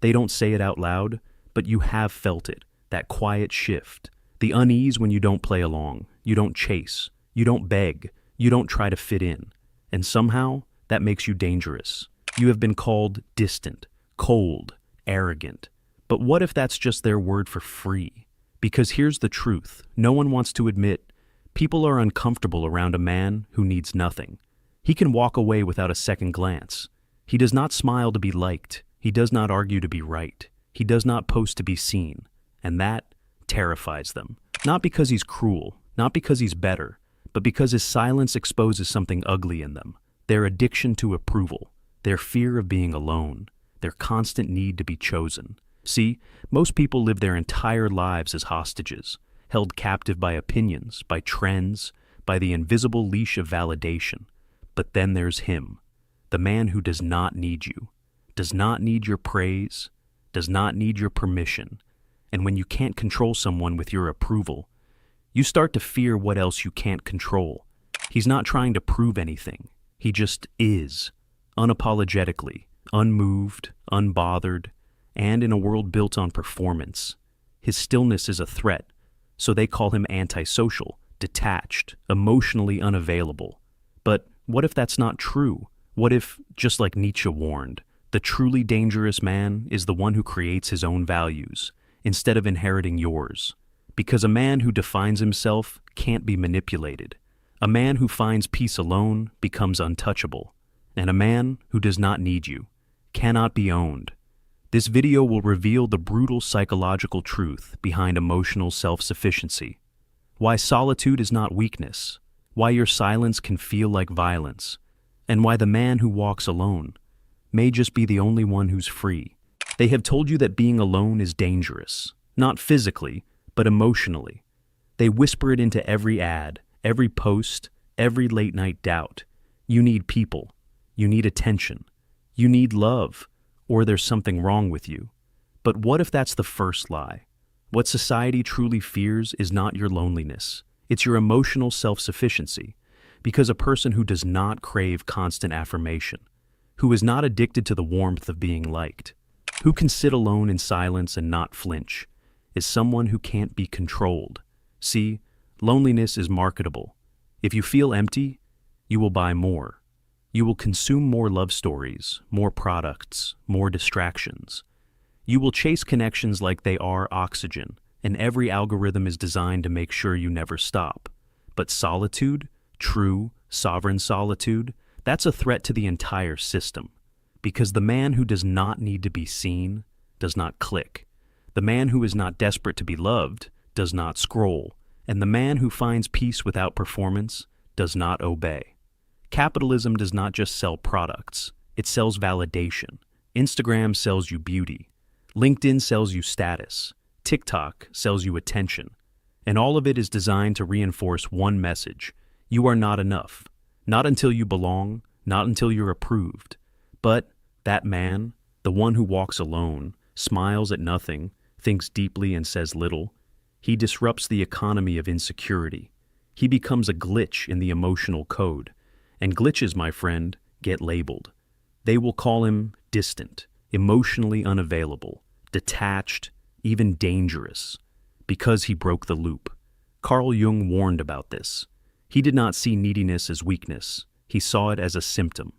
They don't say it out loud, but you have felt it, that quiet shift, the unease when you don't play along, you don't chase, you don't beg, you don't try to fit in. And somehow, that makes you dangerous. You have been called distant, cold, arrogant. But what if that's just their word for free? Because here's the truth, no one wants to admit, people are uncomfortable around a man who needs nothing. He can walk away without a second glance. He does not smile to be liked. He does not argue to be right. He does not post to be seen. And that terrifies them. Not because he's cruel, not because he's better, but because his silence exposes something ugly in them. Their addiction to approval, their fear of being alone, their constant need to be chosen. See, most people live their entire lives as hostages, held captive by opinions, by trends, by the invisible leash of validation. But then there's him, the man who does not need you, does not need your praise, does not need your permission. And when you can't control someone with your approval, you start to fear what else you can't control. He's not trying to prove anything. He just is, unapologetically, unmoved, unbothered, and in a world built on performance. His stillness is a threat, so they call him antisocial, detached, emotionally unavailable. But what if that's not true? What if, just like Nietzsche warned, the truly dangerous man is the one who creates his own values, instead of inheriting yours? Because a man who defines himself can't be manipulated. A man who finds peace alone becomes untouchable. And a man who does not need you cannot be owned. This video will reveal the brutal psychological truth behind emotional self-sufficiency. Why solitude is not weakness. Why your silence can feel like violence. And why the man who walks alone may just be the only one who's free. They have told you that being alone is dangerous, not physically, but emotionally. They whisper it into every ad, every post, every late-night doubt. You need people. You need attention. You need love, or there's something wrong with you. But what if that's the first lie? What society truly fears is not your loneliness. It's your emotional self-sufficiency. Because a person who does not crave constant affirmation, who is not addicted to the warmth of being liked, who can sit alone in silence and not flinch, is someone who can't be controlled. See, loneliness is marketable. If you feel empty, you will buy more. You will consume more love stories, more products, more distractions. You will chase connections like they are oxygen, and every algorithm is designed to make sure you never stop. But solitude, true, sovereign solitude, that's a threat to the entire system. Because the man who does not need to be seen does not click. The man who is not desperate to be loved does not scroll. And the man who finds peace without performance does not obey. Capitalism does not just sell products, it sells validation. Instagram sells you beauty. LinkedIn sells you status. TikTok sells you attention. And all of it is designed to reinforce one message. You are not enough. Not until you belong, not until you're approved. But that man, the one who walks alone, smiles at nothing, thinks deeply and says little, he disrupts the economy of insecurity. He becomes a glitch in the emotional code. And glitches, my friend, get labeled. They will call him distant, emotionally unavailable, detached, even dangerous, because he broke the loop. Carl Jung warned about this. He did not see neediness as weakness. He saw it as a symptom,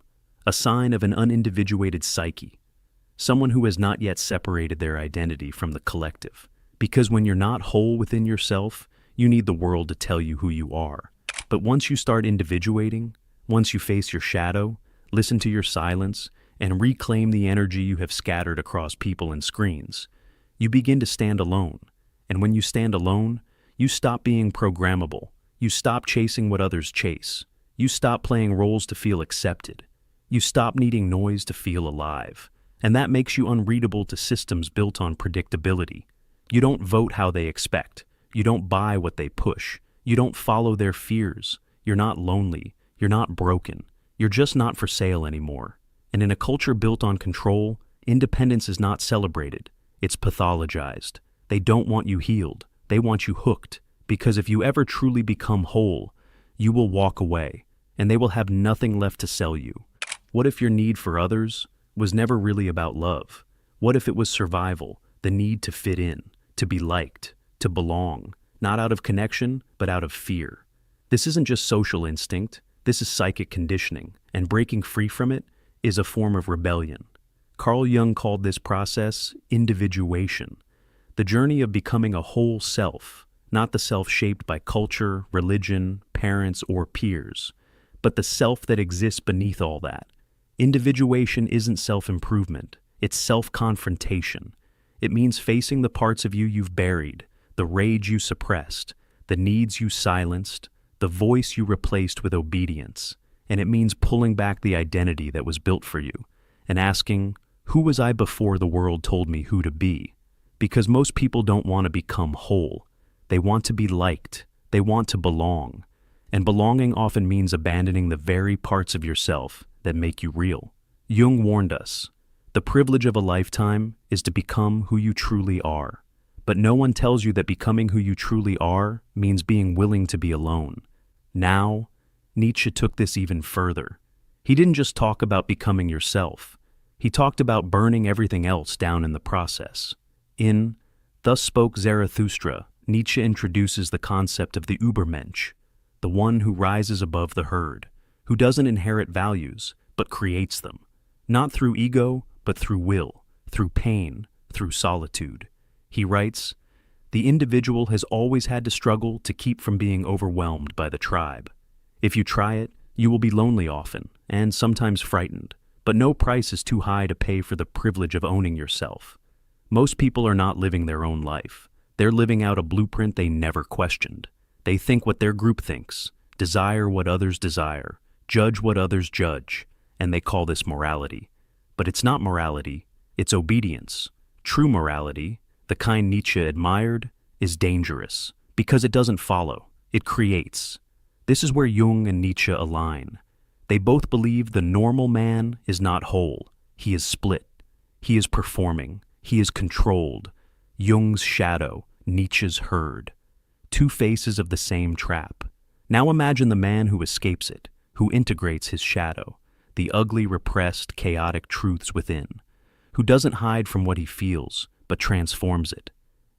a sign of an unindividuated psyche, someone who has not yet separated their identity from the collective. Because when you're not whole within yourself, you need the world to tell you who you are. But once you start individuating, once you face your shadow, listen to your silence, and reclaim the energy you have scattered across people and screens, you begin to stand alone. And when you stand alone, you stop being programmable. You stop chasing what others chase. You stop playing roles to feel accepted. You stop needing noise to feel alive. And that makes you unreadable to systems built on predictability. You don't vote how they expect. You don't buy what they push. You don't follow their fears. You're not lonely. You're not broken. You're just not for sale anymore. And in a culture built on control, independence is not celebrated. It's pathologized. They don't want you healed. They want you hooked. Because if you ever truly become whole, you will walk away, and they will have nothing left to sell you. What if your need for others was never really about love? What if it was survival, the need to fit in, to be liked, to belong, not out of connection, but out of fear? This isn't just social instinct, this is psychic conditioning, and breaking free from it is a form of rebellion. Carl Jung called this process individuation, the journey of becoming a whole self, not the self shaped by culture, religion, parents, or peers, but the self that exists beneath all that. Individuation isn't self-improvement, it's self-confrontation. It means facing the parts of you you've buried, the rage you suppressed, the needs you silenced, the voice you replaced with obedience. And it means pulling back the identity that was built for you and asking, who was I before the world told me who to be? Because most people don't want to become whole. They want to be liked. They want to belong. And belonging often means abandoning the very parts of yourself that make you real. Jung warned us, the privilege of a lifetime is to become who you truly are. But no one tells you that becoming who you truly are means being willing to be alone. Now, Nietzsche took this even further. He didn't just talk about becoming yourself. He talked about burning everything else down in the process. In Thus Spoke Zarathustra, Nietzsche introduces the concept of the Übermensch, the one who rises above the herd, who doesn't inherit values, but creates them, not through ego, but through will, through pain, through solitude. He writes, the individual has always had to struggle to keep from being overwhelmed by the tribe. If you try it, you will be lonely often, and sometimes frightened, but no price is too high to pay for the privilege of owning yourself. Most people are not living their own life. They're living out a blueprint they never questioned. They think what their group thinks, desire what others desire, judge what others judge, and they call this morality. But it's not morality, it's obedience. True morality, the kind Nietzsche admired, is dangerous because it doesn't follow, it creates. This is where Jung and Nietzsche align. They both believe the normal man is not whole, he is split. He is performing, he is controlled. Jung's shadow, Nietzsche's herd. Two faces of the same trap. Now imagine the man who escapes it, who integrates his shadow, the ugly, repressed, chaotic truths within, who doesn't hide from what he feels, but transforms it.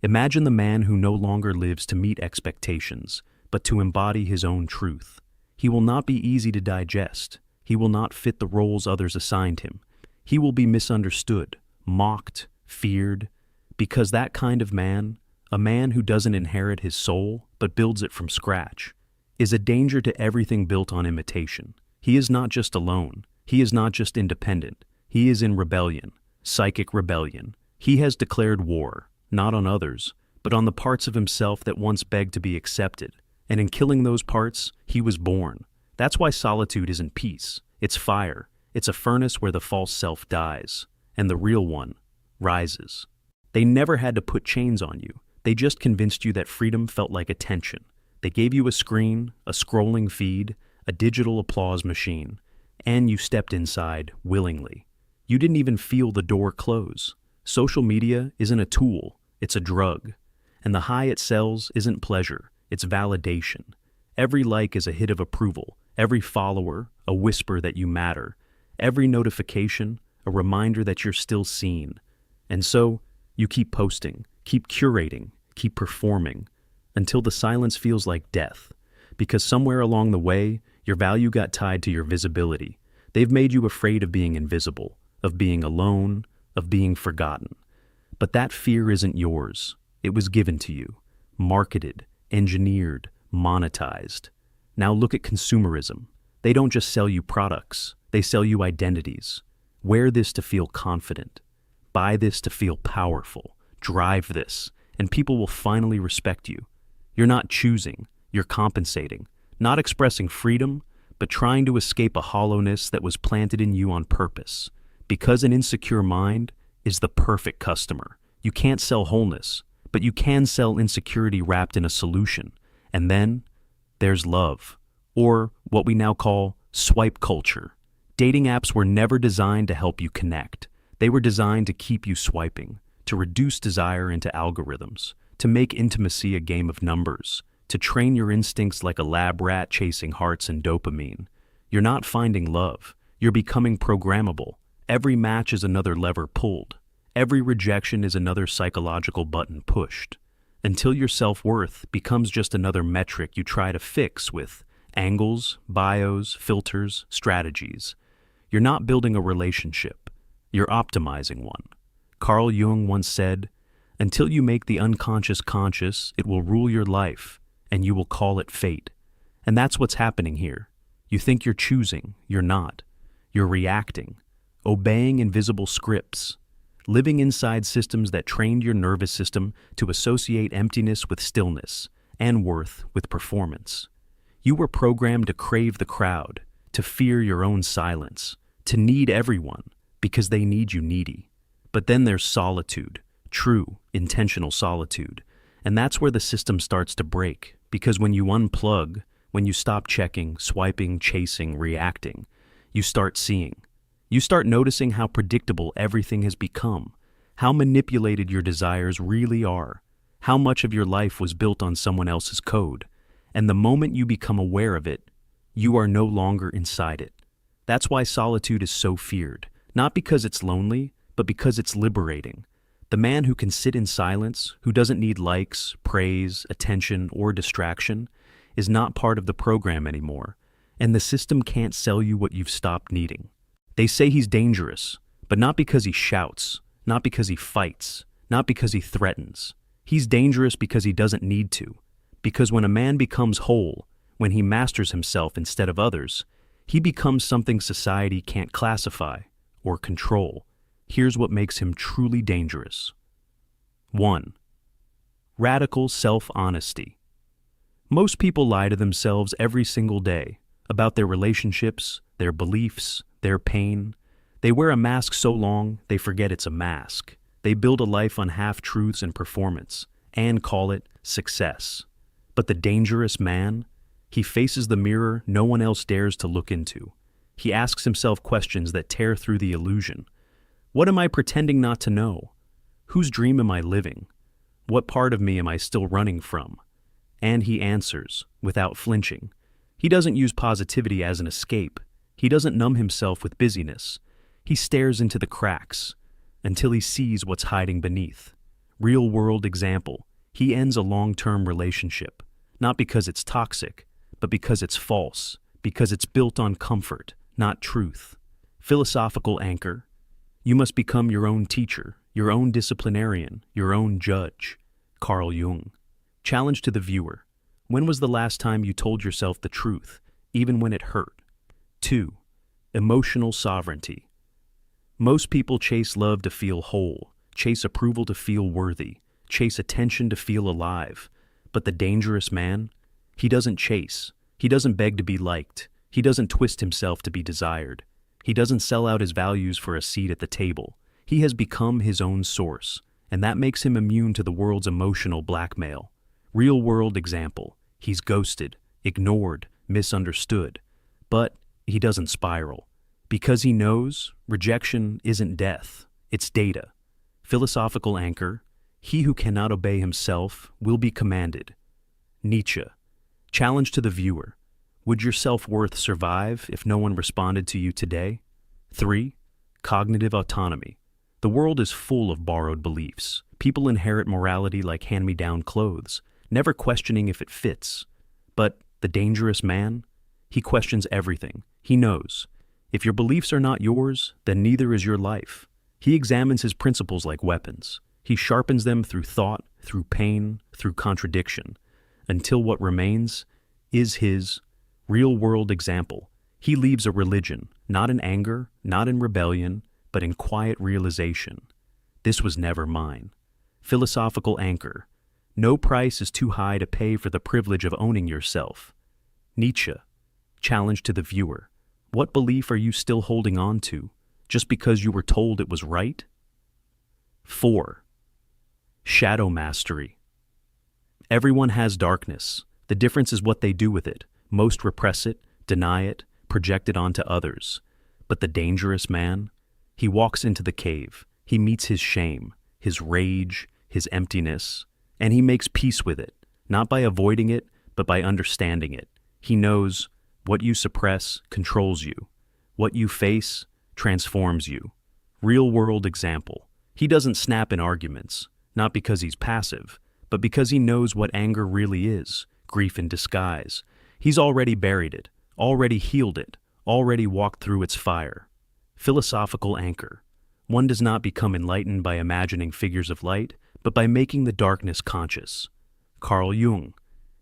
Imagine the man who no longer lives to meet expectations, but to embody his own truth. He will not be easy to digest. He will not fit the roles others assigned him. He will be misunderstood, mocked, feared, because that kind of man, a man who doesn't inherit his soul, but builds it from scratch, is a danger to everything built on imitation. He is not just alone. He is not just independent. He is in rebellion, psychic rebellion. He has declared war, not on others, but on the parts of himself that once begged to be accepted. And in killing those parts, he was born. That's why solitude isn't peace. It's fire. It's a furnace where the false self dies, and the real one rises. They never had to put chains on you. They just convinced you that freedom felt like attention. They gave you a screen, a scrolling feed, a digital applause machine, and you stepped inside willingly. You didn't even feel the door close. Social media isn't a tool, it's a drug. And the high it sells isn't pleasure, it's validation. Every like is a hit of approval, every follower, a whisper that you matter, every notification, a reminder that you're still seen. And so, you keep posting, keep curating, keep performing, until the silence feels like death. Because somewhere along the way, your value got tied to your visibility. They've made you afraid of being invisible, of being alone, of being forgotten. But that fear isn't yours. It was given to you, marketed, engineered, monetized. Now look at consumerism. They don't just sell you products, they sell you identities. Wear this to feel confident. Buy this to feel powerful. Drive this, and people will finally respect you. You're not choosing, you're compensating, not expressing freedom, but trying to escape a hollowness that was planted in you on purpose. Because an insecure mind is the perfect customer. You can't sell wholeness, but you can sell insecurity wrapped in a solution. And then there's love, or what we now call swipe culture. Dating apps were never designed to help you connect. They were designed to keep you swiping, to reduce desire into algorithms, to make intimacy a game of numbers, to train your instincts like a lab rat chasing hearts and dopamine. You're not finding love. You're becoming programmable. Every match is another lever pulled. Every rejection is another psychological button pushed, until your self-worth becomes just another metric you try to fix with angles, bios, filters, strategies. You're not building a relationship, you're optimizing one. Carl Jung once said, "Until you make the unconscious conscious, it will rule your life, and you will call it fate." And that's what's happening here. You think you're choosing, you're not. You're reacting, obeying invisible scripts, living inside systems that trained your nervous system to associate emptiness with stillness and worth with performance. You were programmed to crave the crowd, to fear your own silence, to need everyone because they need you needy. But then there's solitude, true, intentional solitude. And that's where the system starts to break, because when you unplug, when you stop checking, swiping, chasing, reacting, you start seeing. You start noticing how predictable everything has become, how manipulated your desires really are, how much of your life was built on someone else's code. And the moment you become aware of it, you are no longer inside it. That's why solitude is so feared, not because it's lonely, but because it's liberating. The man who can sit in silence, who doesn't need likes, praise, attention, or distraction, is not part of the program anymore, and the system can't sell you what you've stopped needing. They say he's dangerous, but not because he shouts, not because he fights, not because he threatens. He's dangerous because he doesn't need to. Because when a man becomes whole, when he masters himself instead of others, he becomes something society can't classify or control. Here's what makes him truly dangerous. 1. Radical self-honesty. Most people lie to themselves every single day about their relationships, their beliefs, their pain. They wear a mask so long they forget it's a mask. They build a life on half-truths and performance and call it success. But the dangerous man, he faces the mirror no one else dares to look into. He asks himself questions that tear through the illusion. What am I pretending not to know? Whose dream am I living? What part of me am I still running from? And he answers, without flinching. He doesn't use positivity as an escape. He doesn't numb himself with busyness. He stares into the cracks until he sees what's hiding beneath. Real-world example. He ends a long-term relationship, not because it's toxic, but because it's false, because it's built on comfort, not truth. Philosophical anchor. You must become your own teacher, your own disciplinarian, your own judge. Carl Jung. Challenge to the viewer. When was the last time you told yourself the truth, even when it hurt? 2. Emotional sovereignty. Most people chase love to feel whole, chase approval to feel worthy, chase attention to feel alive. But the dangerous man, he doesn't chase. He doesn't beg to be liked. He doesn't twist himself to be desired. He doesn't sell out his values for a seat at the table. He has become his own source, and that makes him immune to the world's emotional blackmail. Real-world example. He's ghosted, ignored, misunderstood. But he doesn't spiral. Because he knows rejection isn't death, it's data. Philosophical anchor. He who cannot obey himself will be commanded. Nietzsche. Challenge to the viewer. Would your self-worth survive if no one responded to you today? 3. Cognitive autonomy. The world is full of borrowed beliefs. People inherit morality like hand-me-down clothes, never questioning if it fits. But the dangerous man? He questions everything. He knows. If your beliefs are not yours, then neither is your life. He examines his principles like weapons. He sharpens them through thought, through pain, through contradiction, until what remains is his real-world example. He leaves a religion, not in anger, not in rebellion, but in quiet realization. This was never mine. Philosophical anchor. No price is too high to pay for the privilege of owning yourself. Nietzsche. Challenge to the viewer. What belief are you still holding on to, just because you were told it was right? 4. Shadow mastery. Everyone has darkness. The difference is what they do with it. Most repress it, deny it, project it onto others. But the dangerous man, he walks into the cave. He meets his shame, his rage, his emptiness, and he makes peace with it, not by avoiding it, but by understanding it. He knows what you suppress controls you. What you face transforms you. Real-world example. He doesn't snap in arguments, not because he's passive, but because he knows what anger really is, grief in disguise. He's already buried it, already healed it, already walked through its fire. Philosophical anchor. One does not become enlightened by imagining figures of light, but by making the darkness conscious. Carl Jung.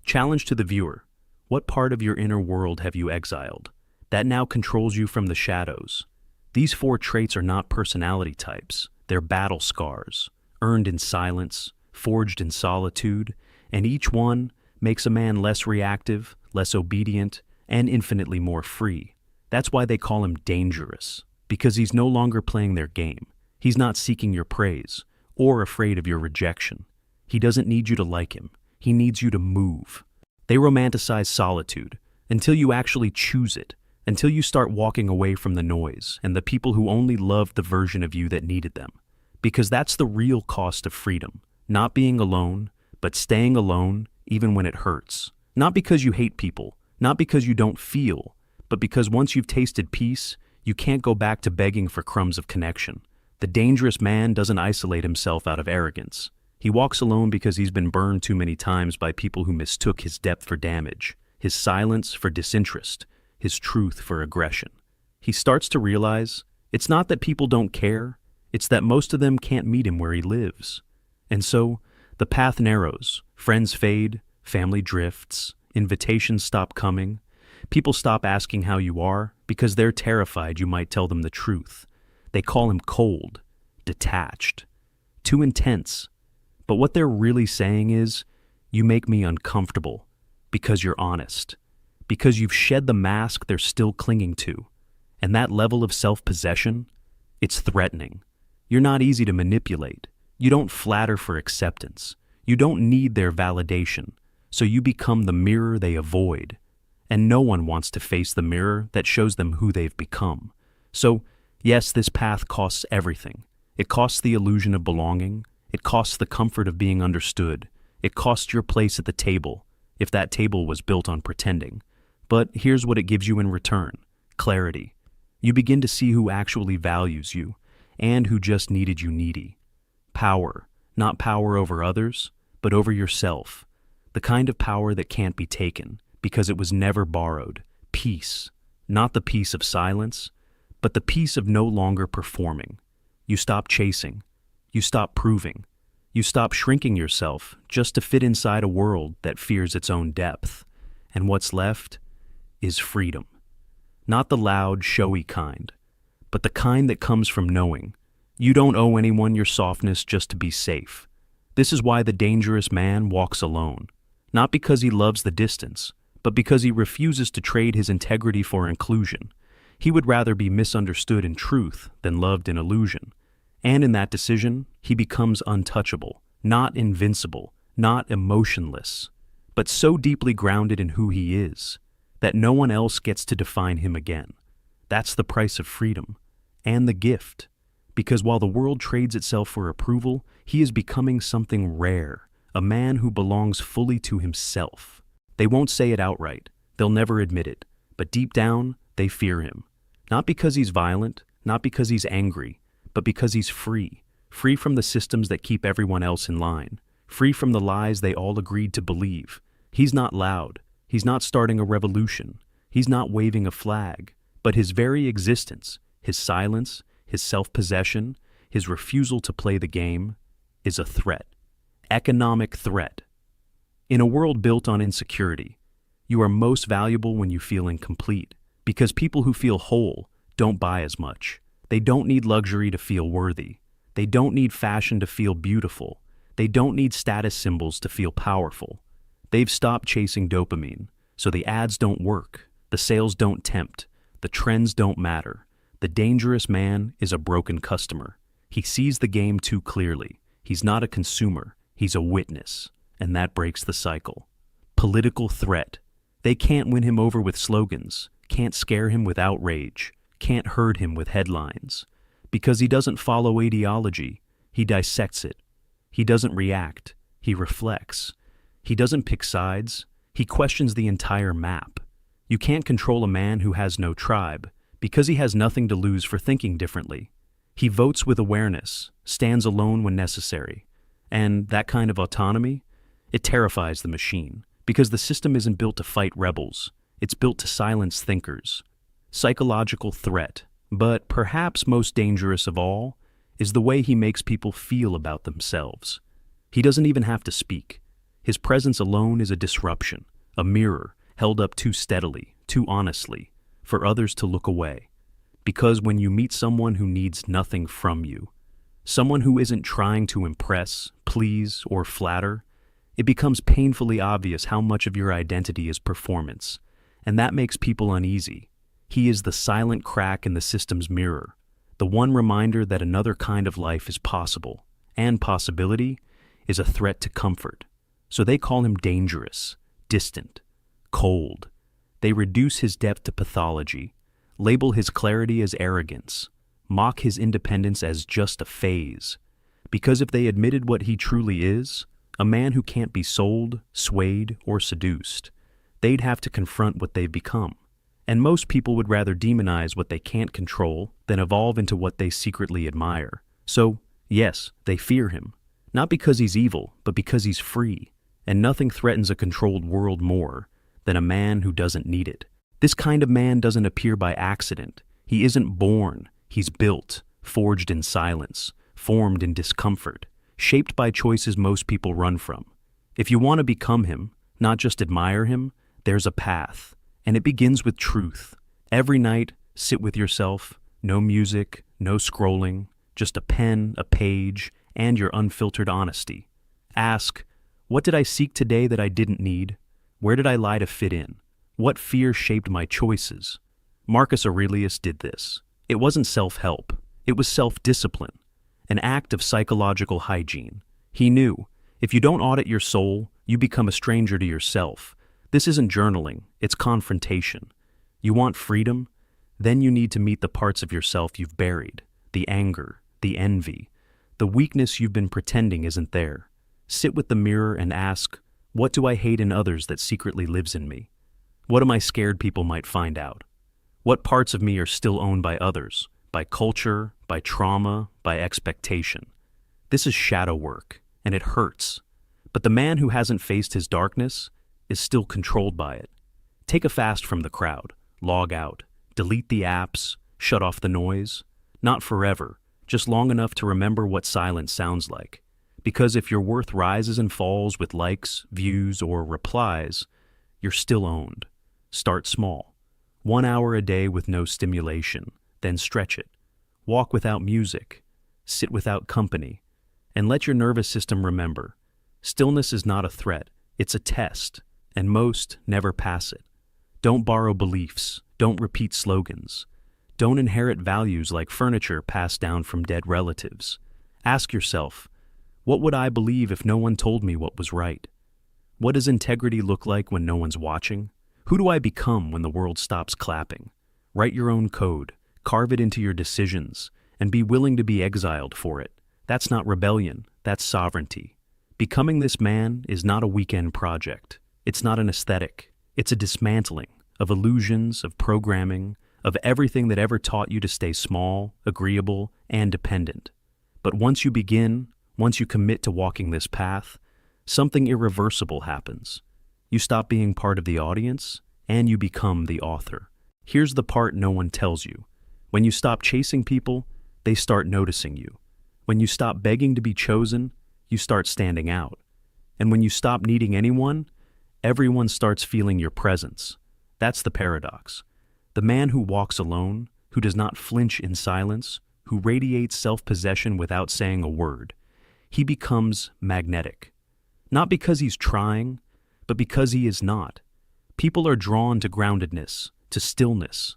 Challenge to the viewer. What part of your inner world have you exiled? That now controls you from the shadows. These 4 traits are not personality types. They're battle scars, earned in silence, forged in solitude, and each one makes a man less reactive, less obedient, and infinitely more free. That's why they call him dangerous, because he's no longer playing their game. He's not seeking your praise or afraid of your rejection. He doesn't need you to like him. He needs you to move. They romanticize solitude until you actually choose it, until you start walking away from the noise and the people who only loved the version of you that needed them. Because that's the real cost of freedom. Not being alone, but staying alone even when it hurts. Not because you hate people, not because you don't feel, but because once you've tasted peace, you can't go back to begging for crumbs of connection. The dangerous man doesn't isolate himself out of arrogance. He walks alone because he's been burned too many times by people who mistook his depth for damage, his silence for disinterest, his truth for aggression. He starts to realize it's not that people don't care, it's that most of them can't meet him where he lives. And so, the path narrows, friends fade, family drifts, invitations stop coming, people stop asking how you are because they're terrified you might tell them the truth. They call him cold, detached, too intense. But what they're really saying is, you make me uncomfortable because you're honest, because you've shed the mask they're still clinging to. And that level of self-possession, it's threatening. You're not easy to manipulate. You don't flatter for acceptance. You don't need their validation, so you become the mirror they avoid. And no one wants to face the mirror that shows them who they've become. So, yes, this path costs everything. It costs the illusion of belonging. It costs the comfort of being understood. It costs your place at the table, if that table was built on pretending. But here's what it gives you in return: clarity. You begin to see who actually values you, and who just needed you needy. Power, not power over others, but over yourself. The kind of power that can't be taken, because it was never borrowed. Peace, not the peace of silence, but the peace of no longer performing. You stop chasing. You stop proving. You stop shrinking yourself just to fit inside a world that fears its own depth. And what's left is freedom. Not the loud, showy kind, but the kind that comes from knowing you don't owe anyone your softness just to be safe. This is why the dangerous man walks alone. Not because he loves the distance, but because he refuses to trade his integrity for inclusion. He would rather be misunderstood in truth than loved in illusion. And in that decision, he becomes untouchable, not invincible, not emotionless, but so deeply grounded in who he is that no one else gets to define him again. That's the price of freedom, and the gift. Because while the world trades itself for approval, he is becoming something rare, a man who belongs fully to himself. They won't say it outright, they'll never admit it, but deep down, they fear him. Not because he's violent, not because he's angry, but because he's free. Free from the systems that keep everyone else in line. Free from the lies they all agreed to believe. He's not loud. He's not starting a revolution. He's not waving a flag. But his very existence, his silence, his self-possession, his refusal to play the game, is a threat. Economic threat. In a world built on insecurity, you are most valuable when you feel incomplete, because people who feel whole don't buy as much. They don't need luxury to feel worthy. They don't need fashion to feel beautiful. They don't need status symbols to feel powerful. They've stopped chasing dopamine, so the ads don't work, the sales don't tempt, the trends don't matter. The dangerous man is a broken customer. He sees the game too clearly. He's not a consumer, he's a witness, and that breaks the cycle. Political threat. They can't win him over with slogans, can't scare him with outrage, can't herd him with headlines. Because he doesn't follow ideology, he dissects it. He doesn't react, he reflects. He doesn't pick sides, he questions the entire map. You can't control a man who has no tribe, because he has nothing to lose for thinking differently. He votes with awareness, stands alone when necessary. And that kind of autonomy, it terrifies the machine, because the system isn't built to fight rebels. It's built to silence thinkers. Psychological threat, but perhaps most dangerous of all, is the way he makes people feel about themselves. He doesn't even have to speak. His presence alone is a disruption, a mirror held up too steadily, too honestly, for others to look away. Because when you meet someone who needs nothing from you, someone who isn't trying to impress, please, or flatter, it becomes painfully obvious how much of your identity is performance, and that makes people uneasy. He is the silent crack in the system's mirror, the one reminder that another kind of life is possible, and possibility is a threat to comfort. So they call him dangerous, distant, cold. They reduce his depth to pathology, label his clarity as arrogance, mock his independence as just a phase. Because if they admitted what he truly is, a man who can't be sold, swayed, or seduced, they'd have to confront what they've become. And most people would rather demonize what they can't control than evolve into what they secretly admire. So, yes, they fear him. Not because he's evil, but because he's free. And nothing threatens a controlled world more than a man who doesn't need it. This kind of man doesn't appear by accident. He isn't born. He's built, forged in silence, formed in discomfort, shaped by choices most people run from. If you want to become him, not just admire him, there's a path. And it begins with truth. Every night, sit with yourself, no music, no scrolling, just a pen, a page, and your unfiltered honesty. Ask, what did I seek today that I didn't need? Where did I lie to fit in? What fear shaped my choices? Marcus Aurelius did this. It wasn't self-help. It was self-discipline, an act of psychological hygiene. He knew, if you don't audit your soul, you become a stranger to yourself. This isn't journaling, it's confrontation. You want freedom? Then you need to meet the parts of yourself you've buried, the anger, the envy, the weakness you've been pretending isn't there. Sit with the mirror and ask, what do I hate in others that secretly lives in me? What am I scared people might find out? What parts of me are still owned by others, by culture, by trauma, by expectation? This is shadow work, and it hurts. But the man who hasn't faced his darkness is still controlled by it. Take a fast from the crowd, log out, delete the apps, shut off the noise. Not forever, just long enough to remember what silence sounds like. Because if your worth rises and falls with likes, views, or replies, you're still owned. Start small. 1 hour a day with no stimulation, then stretch it. Walk without music, sit without company, and let your nervous system remember, stillness is not a threat, it's a test. And most never pass it. Don't borrow beliefs. Don't repeat slogans. Don't inherit values like furniture passed down from dead relatives. Ask yourself, what would I believe if no one told me what was right? What does integrity look like when no one's watching? Who do I become when the world stops clapping? Write your own code, carve it into your decisions, and be willing to be exiled for it. That's not rebellion, that's sovereignty. Becoming this man is not a weekend project. It's not an aesthetic. It's a dismantling of illusions, of programming, of everything that ever taught you to stay small, agreeable, and dependent. But once you begin, once you commit to walking this path, something irreversible happens. You stop being part of the audience, and you become the author. Here's the part no one tells you. When you stop chasing people, they start noticing you. When you stop begging to be chosen, you start standing out. And when you stop needing anyone, everyone starts feeling your presence. That's the paradox. The man who walks alone, who does not flinch in silence, who radiates self-possession without saying a word, he becomes magnetic. Not because he's trying, but because he is not. People are drawn to groundedness, to stillness,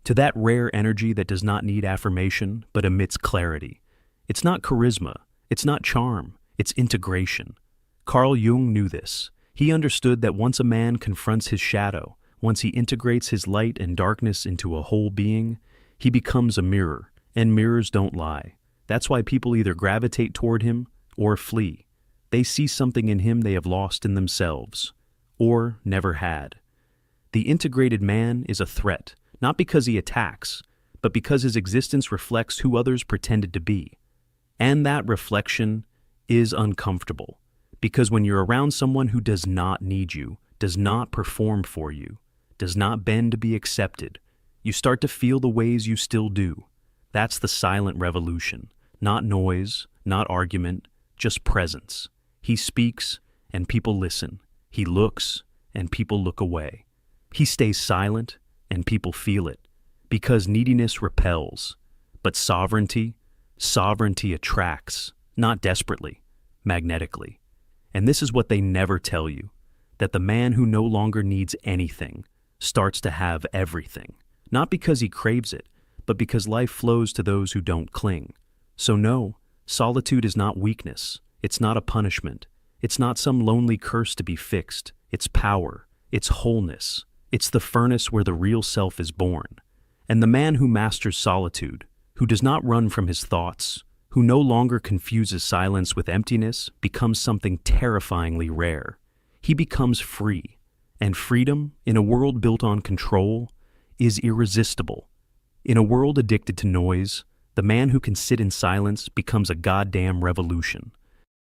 to that rare energy that does not need affirmation, but emits clarity. It's not charisma, it's not charm, it's integration. Carl Jung knew this. He understood that once a man confronts his shadow, once he integrates his light and darkness into a whole being, he becomes a mirror, and mirrors don't lie. That's why people either gravitate toward him or flee. They see something in him they have lost in themselves, or never had. The integrated man is a threat, not because he attacks, but because his existence reflects who others pretended to be. And that reflection is uncomfortable, because when you're around someone who does not need you, does not perform for you, does not bend to be accepted, you start to feel the ways you still do. That's the silent revolution. Not noise, not argument, just presence. He speaks, and people listen. He looks, and people look away. He stays silent, and people feel it. Because neediness repels. But sovereignty attracts, not desperately, magnetically. And this is what they never tell you, that the man who no longer needs anything starts to have everything. Not because he craves it, but because life flows to those who don't cling. So no, solitude is not weakness. It's not a punishment. It's not some lonely curse to be fixed. It's power. It's wholeness. It's the furnace where the real self is born. And the man who masters solitude, who does not run from his thoughts, who no longer confuses silence with emptiness, becomes something terrifyingly rare. He becomes free. And freedom, in a world built on control, is irresistible. In a world addicted to noise, the man who can sit in silence becomes a goddamn revolution.